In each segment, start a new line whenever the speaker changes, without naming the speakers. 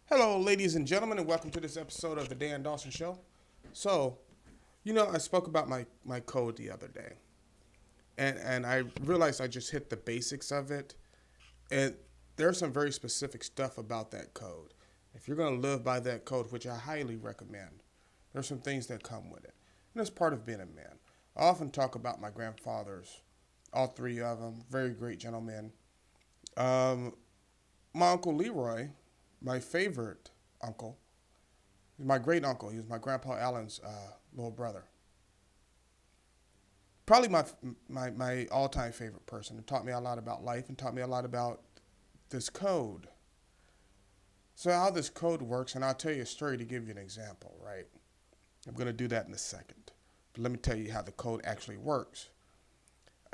Hello, ladies and gentlemen, and welcome to this episode of the Dan Dawson Show. So, I spoke about my code the other day, and I realized I just hit the basics of it, and there's some very specific stuff about that code. If you're going to live by that code, which I highly recommend, there's some things that come with it, and it's part of being a man. I often talk about my grandfathers, all three of them, very great gentlemen. Um, my uncle Leroy, my favorite uncle. He's my great uncle. He was my grandpa Allen's little brother. Probably my all time favorite person. It taught me a lot about life and taught me a lot about this code. So how this code works, and I'll tell you a story to give you an example. Right? I'm going to do that in a second. But let me tell you how the code actually works.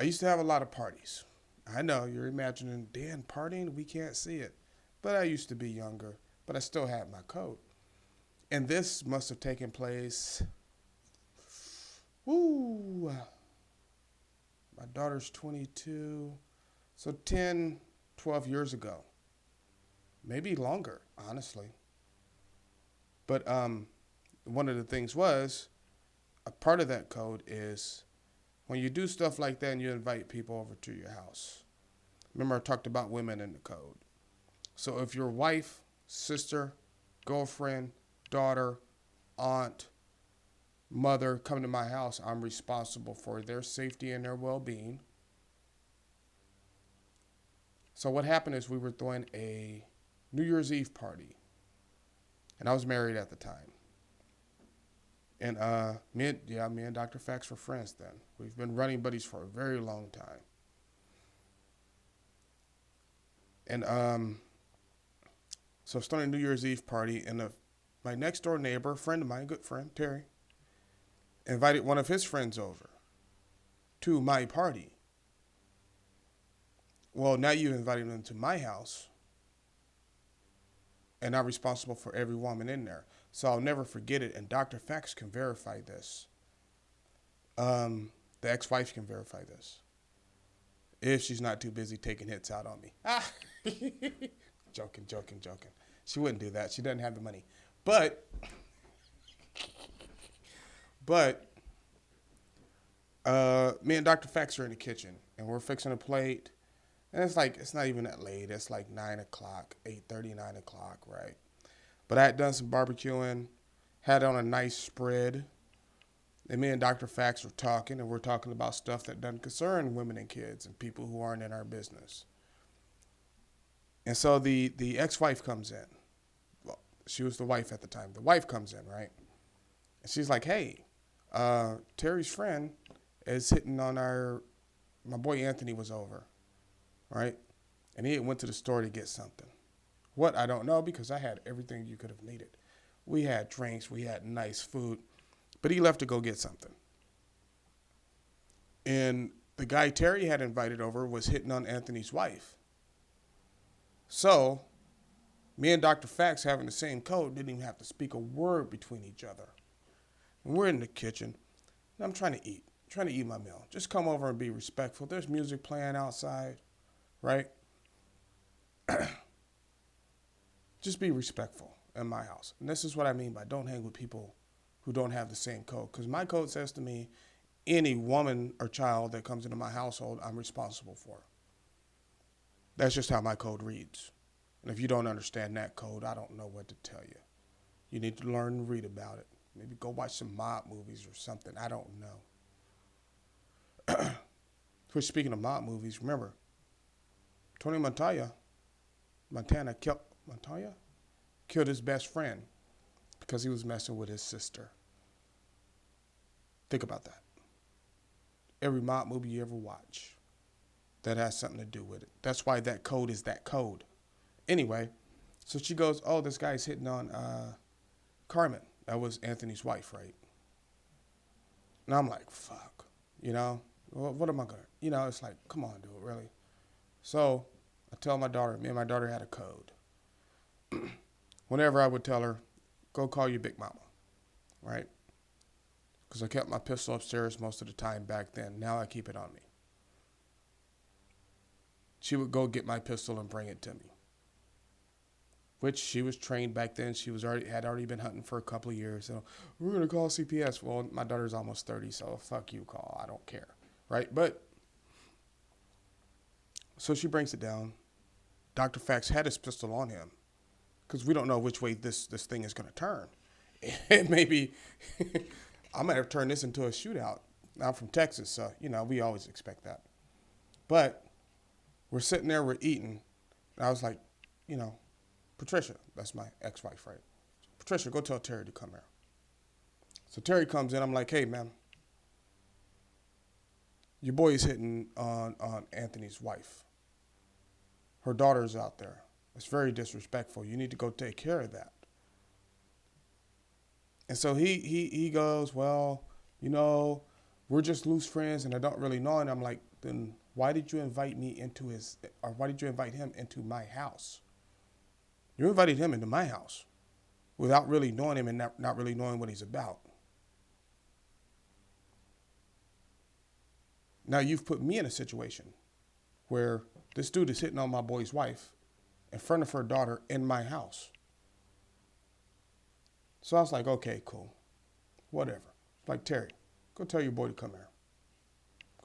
I used to have a lot of parties. I know you're imagining Dan partying. We can't see it, but I used to be younger. But I still had my code. And this must have taken place, woo, my daughter's 22, so 10, 12 years ago. Maybe longer, honestly. But one of the things was, a part of that code is when you do stuff like that and you invite people over to your house. Remember, I talked about women in the code. So if your wife, sister, girlfriend, daughter, aunt, mother come to my house, I'm responsible for their safety and their well being. So what happened is we were throwing a New Year's Eve party, and I was married at the time. And me and Dr. Fax were friends then. We've been running buddies for a very long time. And so starting a New Year's Eve party, and my next door neighbor, friend of mine, good friend Terry, invited one of his friends over to my party. Well, now you invited them to my house, and I'm responsible for every woman in there. So I'll never forget it, and Dr. Fax can verify this. The ex-wife can verify this if she's not too busy taking hits out on me. Ah, joking, joking, joking. She wouldn't do that. She doesn't have the money. But, but me and Dr. Fax are in the kitchen, and we're fixing a plate. And it's not even that late. It's like 9 o'clock, 8:30, 9 o'clock, right? But I had done some barbecuing, had on a nice spread, and me and Dr. Fax were talking, and we're talking about stuff that doesn't concern women and kids and people who aren't in our business. And so the ex-wife comes in. Well, she was the wife at the time. The wife comes in, right? And she's like, hey, Terry's friend is hitting on my boy Anthony was over, right? And he went to the store to get something. What? I don't know because I had everything you could have needed. We had drinks, we had nice food, but he left to go get something. And the guy Terry had invited over was hitting on Anthony's wife. So, me and Dr. Fax having the same code didn't even have to speak a word between each other. And we're in the kitchen, and I'm trying to eat my meal. Just come over and be respectful. There's music playing outside, right? Just be respectful in my house. And this is what I mean by don't hang with people who don't have the same code. Because my code says to me, any woman or child that comes into my household, I'm responsible for. That's just how my code reads. And if you don't understand that code, I don't know what to tell you. You need to learn and read about it. Maybe go watch some mob movies or something. I don't know. Which, speaking of mob movies, remember, Tony Montana killed his best friend because he was messing with his sister. Think about that. Every mob movie you ever watch that has something to do with it. That's why that code is that code. Anyway, so she goes, oh, this guy's hitting on Carmen. That was Anthony's wife, right? And I'm like, fuck. What am I going to, it's like, come on, dude, really? So I tell my daughter, me and my daughter had a code. Whenever I would tell her, go call your big mama, right? Because I kept my pistol upstairs most of the time back then. Now I keep it on me. She would go get my pistol and bring it to me. which she was trained back then. She was already had already been hunting for a couple of years. So we're gonna call CPS. Well, my daughter's almost 30, so fuck you, call. I don't care, right? But so she brings it down. Dr. Fax had his pistol on him because we don't know which way this thing is gonna turn. And maybe I might have turned this into a shootout. I'm from Texas, so we always expect that. But we're sitting there, we're eating, and I was like, Patricia, that's my ex-wife, right? Patricia, go tell Terry to come here. So Terry comes in. I'm like, hey, man, your boy is hitting on Anthony's wife. Her daughter's out there. It's very disrespectful. You need to go take care of that. And so he goes, well, we're just loose friends and I don't really know. And I'm like, then why did you invite why did you invite him into my house? You invited him into my house without really knowing him and not really knowing what he's about. Now you've put me in a situation where this dude is hitting on my boy's wife in front of her daughter in my house. So I was like, okay, cool. Whatever. Like, Terry, go tell your boy to come here.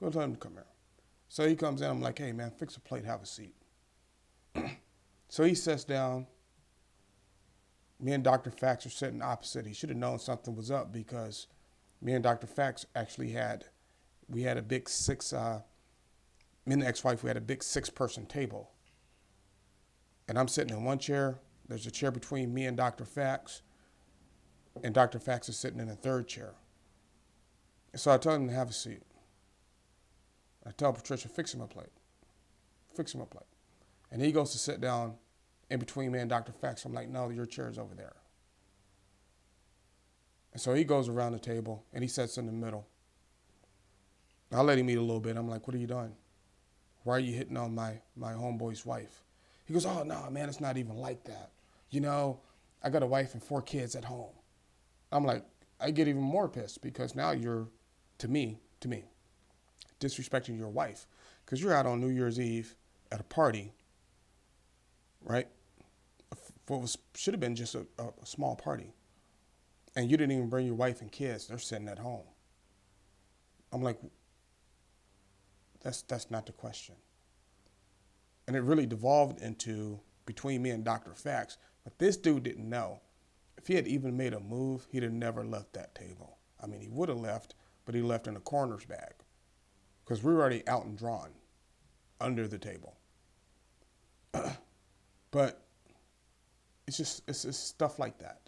Go tell him to come here. So he comes in. I'm like, hey, man, fix a plate, have a seat. So he sits down. Me and Dr. Fax are sitting opposite. He should have known something was up because me and Dr. Fax actually had a big me and the ex-wife, we had a big 6-person table. And I'm sitting in one chair. There's a chair between me and Dr. Fax. And Dr. Fax is sitting in a third chair. And so I tell him to have a seat. I tell Patricia, fix him a plate. Fix him a plate. And he goes to sit down in between me and Dr. Fax. I'm like, no, your chair is over there. And so he goes around the table and he sits in the middle. I let him eat a little bit. I'm like, what are you doing? Why are you hitting on my homeboy's wife? He goes, oh, no, man, it's not even like that. I got a wife and 4 kids at home. I'm like, I get even more pissed because now you're, to me, disrespecting your wife because you're out on New Year's Eve at a party, right? What should have been just a small party. And you didn't even bring your wife and kids. They're sitting at home. I'm like, that's not the question. And it really devolved into between me and Dr. Fax. But this dude didn't know. If he had even made a move, he'd have never left that table. I mean, he would have left, but he left in a coroner's bag because we were already out and drawn under the table. But it's just stuff like that.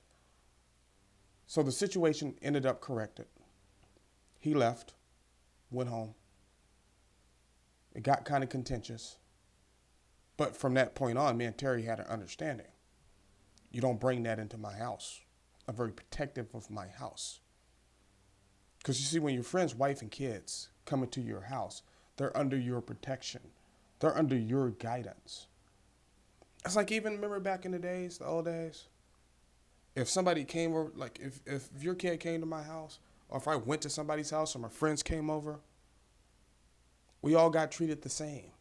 So the situation ended up corrected. He left, went home. It got kind of contentious. But from that point on, me and Terry had an understanding. You don't bring that into my house. I'm very protective of my house. Because you see, when your friend's wife and kids come into your house, they're under your protection. They're under your guidance. It's like, even remember back in the days, the old days? If somebody came over, like if your kid came to my house, or if I went to somebody's house or my friends came over, we all got treated the same.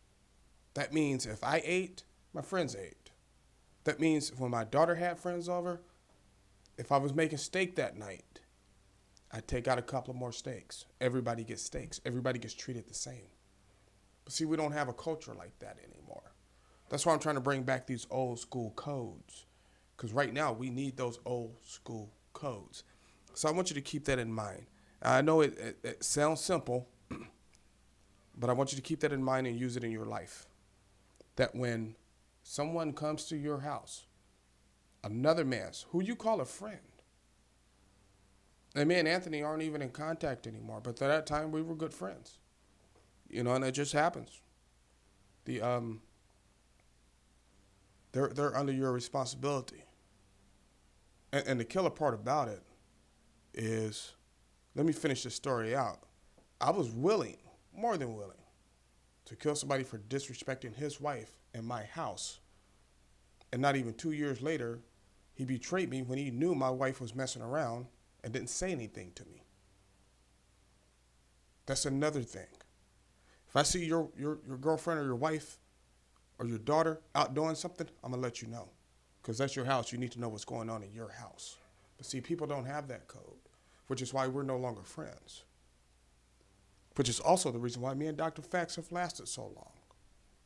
That means if I ate, my friends ate. That means when my daughter had friends over, if I was making steak that night, I'd take out a couple of more steaks. Everybody gets steaks. Everybody gets treated the same. But see, we don't have a culture like that anymore. That's why I'm trying to bring back these old school codes. Because right now, we need those old school codes. So I want you to keep that in mind. I know it sounds simple, but I want you to keep that in mind and use it in your life. That when someone comes to your house, another man's, who you call a friend, and me and Anthony aren't even in contact anymore, but at that time we were good friends. And it just happens. They're under your responsibility. And the killer part about it is, let me finish this story out. I was willing, more than willing, to kill somebody for disrespecting his wife in my house. And not even 2 years later, he betrayed me when he knew my wife was messing around and didn't say anything to me. That's another thing. If I see your girlfriend or your wife or your daughter out doing something, I'm going to let you know. because that's your house. You need to know what's going on in your house. But see, people don't have that code, which is why we're no longer friends, which is also the reason why me and Dr. Fax have lasted so long.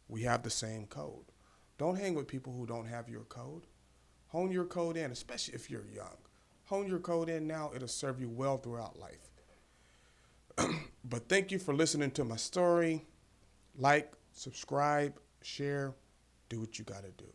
We have the same code. Don't hang with people who don't have your code. Hone your code in, especially if you're young. Hone your code in now. It'll serve you well throughout life. But thank you for listening to my story. Like, subscribe, share, do what you got to do.